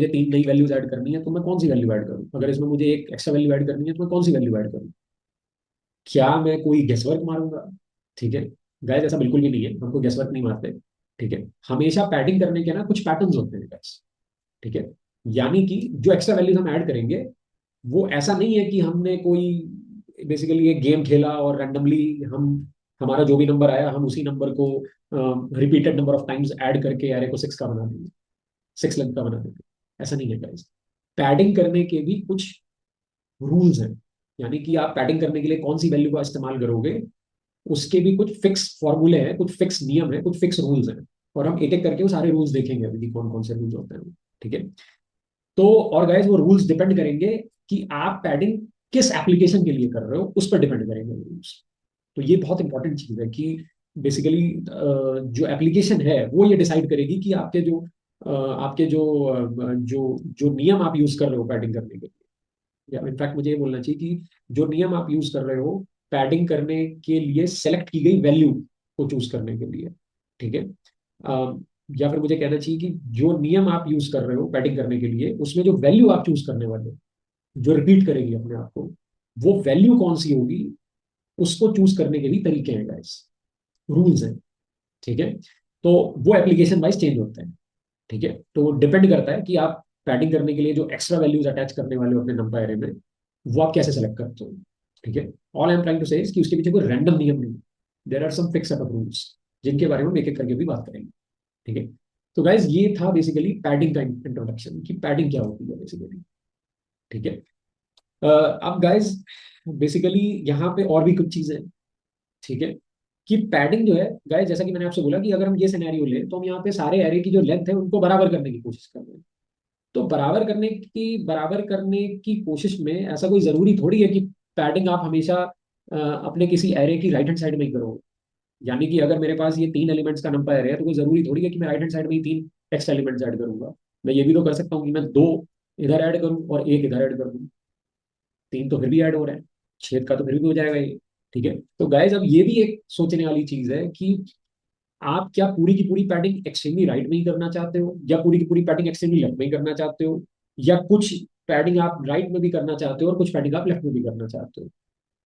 मुझे 3 नई values add करनी है तो मैं कौन सी वैल्यू ऐड करूँ, अगर इसमें मुझे एक एक्स्ट्रा वैल्यू ऐड करनी है तो मैं कौन सी वैल्यू ऐड करूँ, क्या मैं कोई गेसवर्क मारूंगा। ठीक है गाइस, ऐसा बिल्कुल भी नहीं है, हमको गेसवर्क नहीं मारते। ठीक है, हमेशा पैडिंग करने के ना कुछ पैटर्न्स होते हैं गाइस। ठीक है, यानी कि जो एक्स्ट्रा वैल्यूज हम ऐड करेंगे वो ऐसा नहीं है कि हमने कोई बेसिकली एक गेम खेला और रैंडमली हम हमारा जो भी नंबर आया हम उसी नंबर को repeated number of times add करके एरे को 6 का बना देंगे, 6 लेंथ का बना देंगे। ऐसा नहीं है गाइस, पैडिंग करने के भी कुछ रूल्स हैं। यानी कि आप पैडिंग करने के लिए कौन सी वैल्यू का इस्तेमाल करोगे उसके भी कुछ फिक्स फॉर्मूले हैं, कुछ फिक्स नियम है, कुछ फिक्स रूल्स हैं। और हम एक एक करके वो सारे रूल्स देखेंगे अभी कि कौन कौन से रूल्स होते हैं। ठीक है, तो और गाइस वो रूल्स डिपेंड करेंगे कि आप पैडिंग किस एप्लीकेशन के लिए कर रहे हो, उस पर डिपेंड करेंगे रूल्स। तो ये बहुत इंपॉर्टेंट चीज है कि बेसिकली जो एप्लीकेशन है वो ये डिसाइड करेगी कि आपके जो नियम आप यूज कर रहे हो पैडिंग करने के लिए, या इनफैक्ट मुझे ये बोलना चाहिए कि जो नियम आप यूज कर रहे हो पैडिंग करने के लिए सेलेक्ट की गई वैल्यू को चूज करने के लिए। ठीक है, अ, या फिर मुझे कहना चाहिए कि जो नियम आप यूज कर रहे हो पैडिंग करने के लिए उसमें जो वैल्यू आप चूज करने वाले हो, जो रिपीट करेगी अपने आप को, वो वैल्यू कौन सी होगी, उसको चूज करने के भी तरीके हैं गाइस, रूल्स हैं। ठीक है, तो वो एप्लीकेशन वाइज चेंज होते हैं। ठीक है, तो डिपेंड करता है कि आप पैडिंग करने के लिए जो एक्स्ट्रा वैल्यूज अटैच करने वाले हो अपने नंबर एरे में वो आप कैसे सेलेक्ट करते हो। ठीक है, all I am trying to say कि उसके पीछे कोई रैंडम नियम नहीं है, there are some fix set of rules जिनके बारे में हम एक एक करके भी बात करेंगे। ठीक है, तो गाइज ये था बेसिकली पैडिंग का इंट्रोडक्शन कि पैडिंग क्या होती है बेसिकली। ठीक है, अब गाइज बेसिकली यहाँ पे और भी कुछ चीजें हैं। ठीक है, कि पैडिंग जो है गाइज, जैसा कि मैंने आपसे बोला कि अगर हम ये सिनेरियो लें तो हम यहाँ पे सारे एरे की जो लेंथ है उनको बराबर करने की कोशिश कर रहे हैं। तो बराबर करने की कोशिश में ऐसा कोई जरूरी थोड़ी है कि पैडिंग आप हमेशा अपने किसी एरे की राइट हैंड साइड में ही करोगे। यानी कि अगर मेरे पास ये 3 एलिमेंट्स का नंबर एरे है तो कोई जरूरी थोड़ी है कि मैं राइट हैंड साइड में ही 3 टेक्स्ट एलिमेंट्स ऐड करूंगा। मैं ये भी तो कर सकता हूँ कि मैं 2 इधर ऐड करूँ और एक इधर ऐड कर दूँ, 3 तो फिर भी ऐड हो रहा है, छेद का तो फिर भी हो जाएगा ये। ठीक है, तो गाइज अब ये भी एक सोचने वाली चीज है कि आप क्या पूरी की पूरी पैडिंग एक्सट्रीमली राइट में ही करना चाहते हो या पूरी की पूरी पैडिंग एक्सट्रीमली लेफ्ट में ही करना चाहते हो, या कुछ पैडिंग आप राइट में भी करना चाहते हो और कुछ पैडिंग आप लेफ्ट में भी करना चाहते हो।